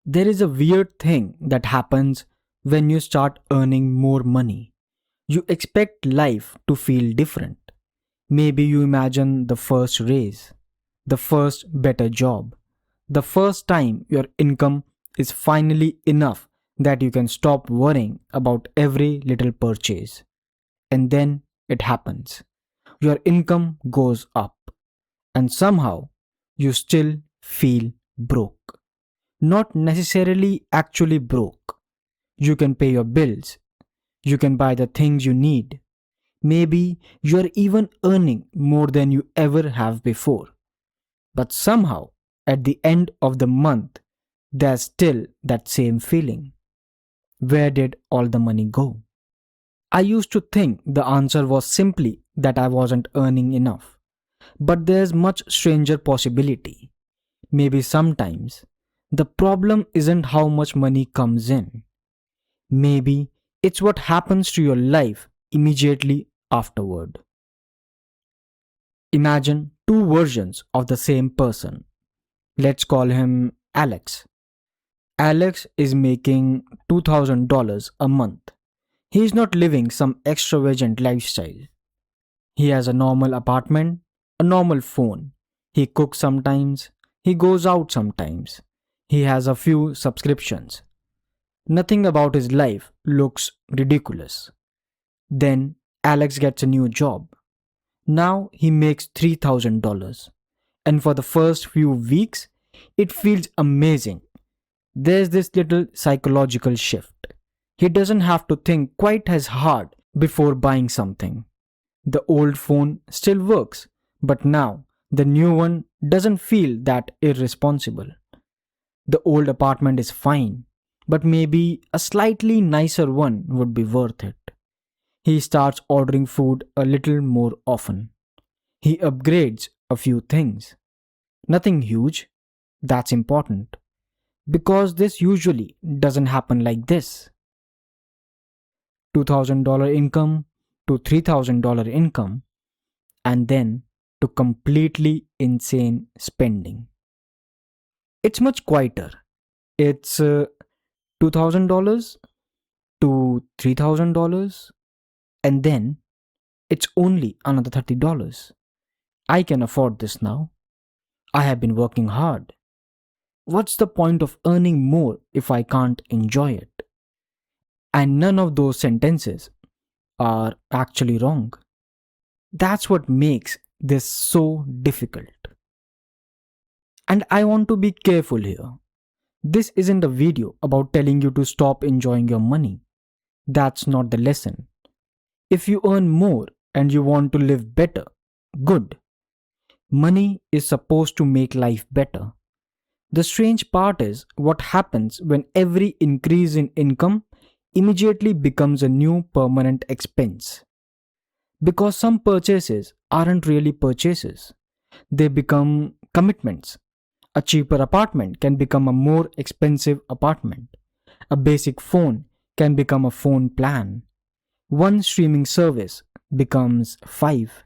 There is a weird thing that happens when you start earning more money. You expect life to feel different. Maybe you imagine the first raise, the first better job, the first time your income is finally enough that you can stop worrying about every little purchase. And then it happens. Your income goes up, and somehow you still feel broke. Not necessarily actually broke. You can pay your bills, you can buy the things you need. Maybe you're even earning more than you ever have before. But somehow, at the end of the month, there's still that same feeling. Where did all the money go? I used to think the answer was simply that I wasn't earning enough. But there's much stranger possibility. Maybe sometimes the problem isn't how much money comes in. Maybe it's what happens to your life immediately afterward. Imagine two versions of the same person. Let's call him Alex. Alex is making $2,000 a month. He is not living some extravagant lifestyle. He has a normal apartment, a normal phone. He cooks sometimes, he goes out sometimes. He has a few subscriptions. Nothing about his life looks ridiculous. Then Alex gets a new job. Now he makes $3,000. And for the first few weeks, it feels amazing. There's this little psychological shift. He doesn't have to think quite as hard before buying something. The old phone still works, but now the new one doesn't feel that irresponsible. The old apartment is fine, but maybe a slightly nicer one would be worth it. He starts ordering food a little more often. He upgrades a few things. Nothing huge, that's important. Because this usually doesn't happen like this. $2,000 income to $3,000 income, and then to completely insane spending. It's much quieter. It's $2,000 to $3,000, and then it's only another $30. I can afford this now. I have been working hard. What's the point of earning more if I can't enjoy it? And none of those sentences are actually wrong. That's what makes this so difficult. And I want to be careful here. This isn't a video about telling you to stop enjoying your money. That's not the lesson. If you earn more and you want to live better, good. Money is supposed to make life better. The strange part is what happens when every increase in income immediately becomes a new permanent expense. Because some purchases aren't really purchases, they become commitments. A cheaper apartment can become a more expensive apartment. A basic phone can become a phone plan. One streaming service becomes five.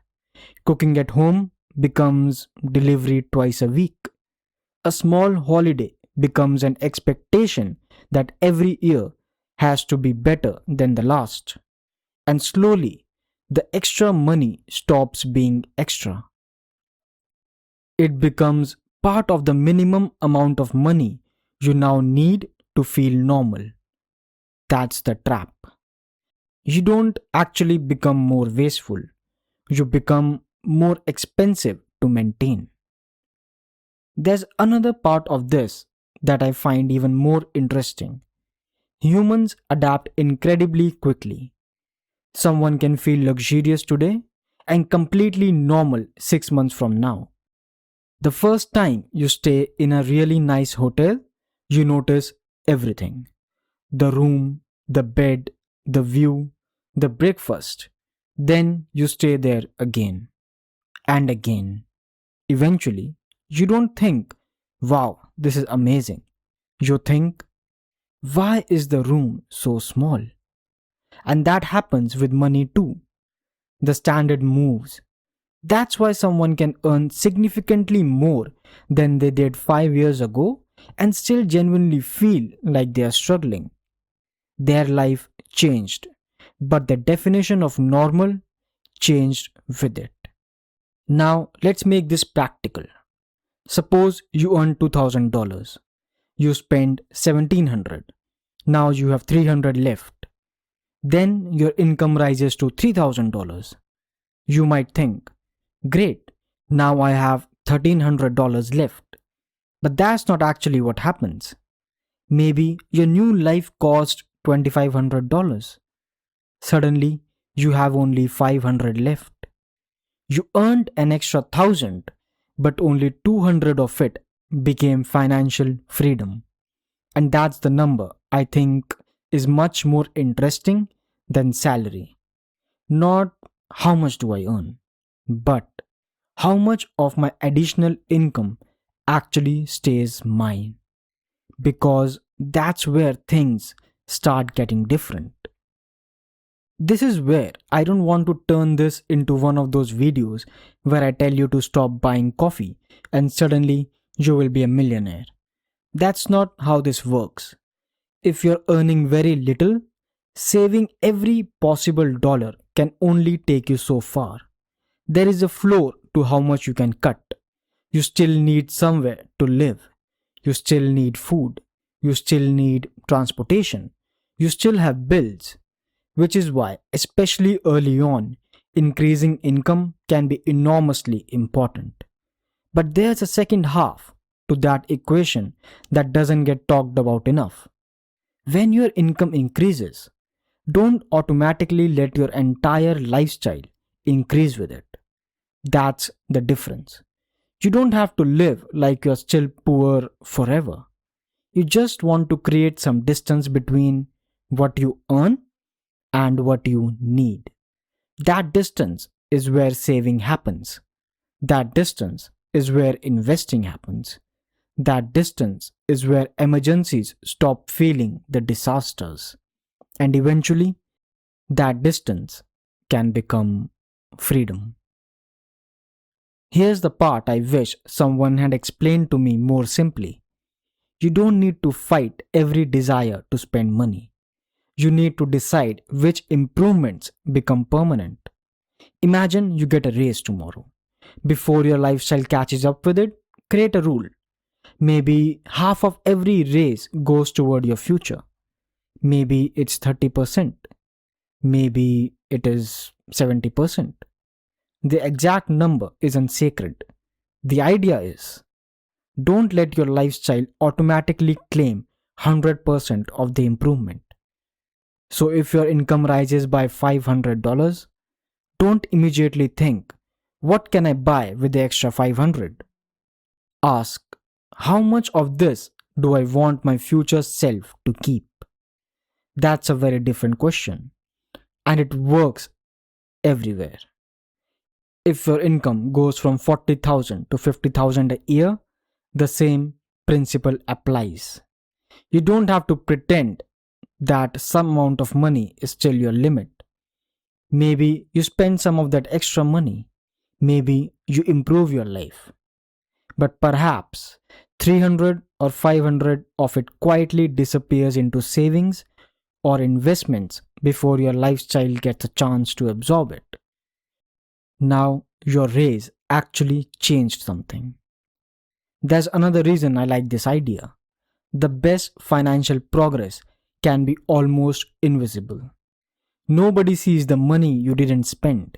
Cooking at home becomes delivery twice a week. A small holiday becomes an expectation that every year has to be better than the last. And slowly, the extra money stops being extra. It becomes part of the minimum amount of money you now need to feel normal. That's the trap. You don't actually become more wasteful. You become more expensive to maintain. There's another part of this that I find even more interesting. Humans adapt incredibly quickly. Someone can feel luxurious today and completely normal 6 months from now. The first time you stay in a really nice hotel, you notice everything: the room, the bed, the view, the breakfast. Then you stay there again and again. Eventually, you don't think, wow, this is amazing. You think, why is the room so small? And that happens with money too. The standard moves. That's why someone can earn significantly more than they did 5 years ago and still genuinely feel like they are struggling. Their life changed, but the definition of normal changed with it. Now, let's make this practical. Suppose you earn $2,000. You spend 1700. Now you have 300 left. Then your income rises to $3,000. You might think, great, now I have $1,300 left. But that's not actually what happens. Maybe your new life cost $2,500. Suddenly, you have only 500 left. You earned an extra 1,000, but only 200 of it became financial freedom. And that's the number I think is much more interesting than salary. Not how much do I earn, but how much of my additional income actually stays mine. Because that's where things start getting different. This is where I don't want to turn this into one of those videos where I tell you to stop buying coffee and suddenly you will be a millionaire. That's not how this works. If you're earning very little, saving every possible dollar can only take you so far. There is a floor to how much you can cut. You still need somewhere to live. You still need food. You still need transportation. You still have bills. Which is why, especially early on, increasing income can be enormously important. But there's a second half to that equation that doesn't get talked about enough. When your income increases, don't automatically let your entire lifestyle increase with it. That's the difference. You don't have to live like you're still poor forever. You just want to create some distance between what you earn and what you need. That distance is where saving happens. That distance is where investing happens. That distance is where emergencies stop feeling the disasters. And eventually, that distance can become freedom. Here's the part I wish someone had explained to me more simply. You don't need to fight every desire to spend money. You need to decide which improvements become permanent. Imagine you get a raise tomorrow. Before your lifestyle catches up with it, create a rule. Maybe half of every raise goes toward your future. Maybe it's 30%. Maybe it is 70%. The exact number isn't sacred. The idea is, don't let your lifestyle automatically claim 100% of the improvement. So if your income rises by $500, don't immediately think, what can I buy with the extra 500? Ask, how much of this do I want my future self to keep? That's a very different question, and it works everywhere. If your income goes from 40,000 to 50,000 a year, the same principle applies. You don't have to pretend that some amount of money is still your limit. Maybe you spend some of that extra money. Maybe you improve your life. But perhaps 300 or 500 of it quietly disappears into savings or investments before your lifestyle gets a chance to absorb it. Now your raise actually changed something. There's another reason I like this idea. The best financial progress can be almost invisible. Nobody sees the money you didn't spend.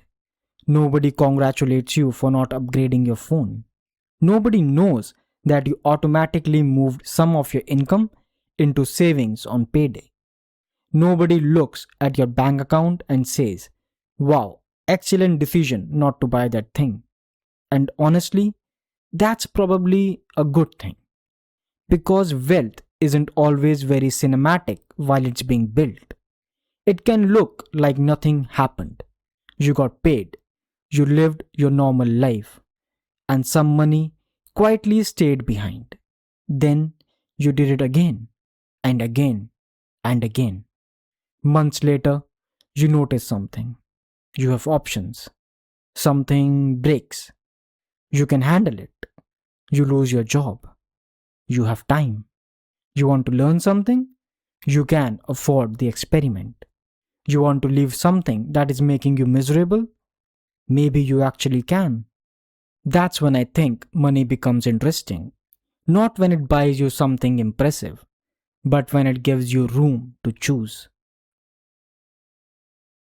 Nobody congratulates you for not upgrading your phone. Nobody knows that you automatically moved some of your income into savings on payday. Nobody looks at your bank account and says, wow, excellent decision not to buy that thing. And honestly, that's probably a good thing. Because wealth isn't always very cinematic while it's being built. It can look like nothing happened. You got paid. You lived your normal life. And some money quietly stayed behind. Then you did it again and again and again. Months later, you notice something. You have options. Something breaks. You can handle it. You lose your job. You have time. You want to learn something? You can afford the experiment. You want to leave something that is making you miserable? Maybe you actually can. That's when I think money becomes interesting. Not when it buys you something impressive, but when it gives you room to choose.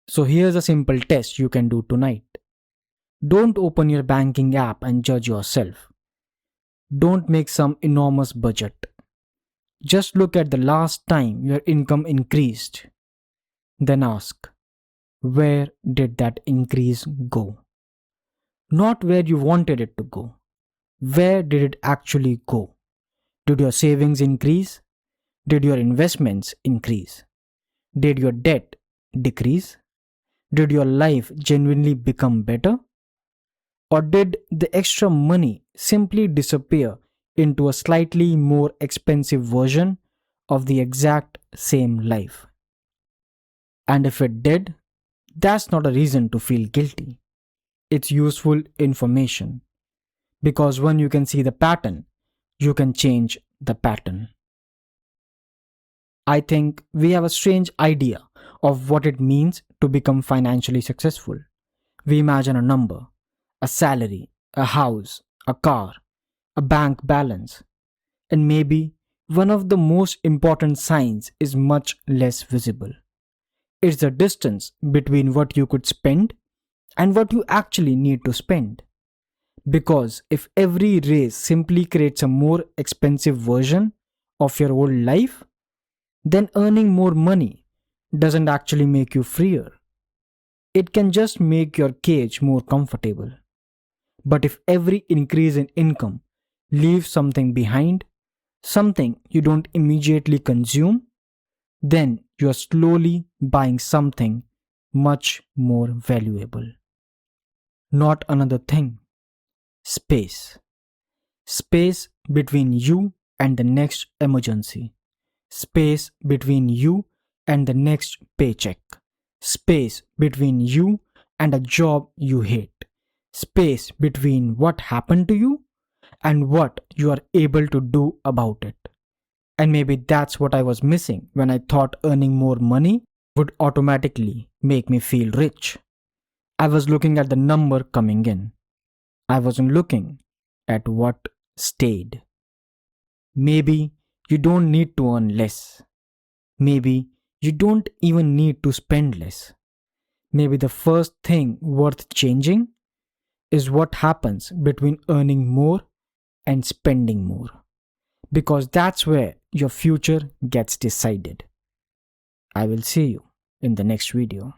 So here's a simple test you can do tonight. Don't open your banking app and judge yourself. Don't make some enormous budget. Just look at the last time your income increased. Then ask, where did that increase go? Not where you wanted it to go. Where did it actually go? Did your savings increase? Did your investments increase? Did your debt decrease? Did your life genuinely become better? Or did the extra money simply disappear into a slightly more expensive version of the exact same life? And if it did, that's not a reason to feel guilty. It's useful information. Because when you can see the pattern, you can change the pattern. I think we have a strange idea of what it means to become financially successful. We imagine a number, a salary, a house, a car, a bank balance, and maybe one of the most important signs is much less visible. It's the distance between what you could spend and what you actually need to spend. Because if every raise simply creates a more expensive version of your old life, then earning more money doesn't actually make you freer. It can just make your cage more comfortable. But if every increase in income leaves something behind, something you don't immediately consume, then you are slowly buying something much more valuable. Not another thing. Space. Space between you and the next emergency. Space between you and the next paycheck. Space between you and a job you hate. Space between what happened to you and what you are able to do about it. And maybe that's what I was missing when I thought earning more money would automatically make me feel rich. I was looking at the number coming in. I wasn't looking at what stayed. Maybe you don't need to earn less. Maybe you don't even need to spend less. Maybe the first thing worth changing is what happens between earning more and spending more. Because that's where your future gets decided. I will see you in the next video.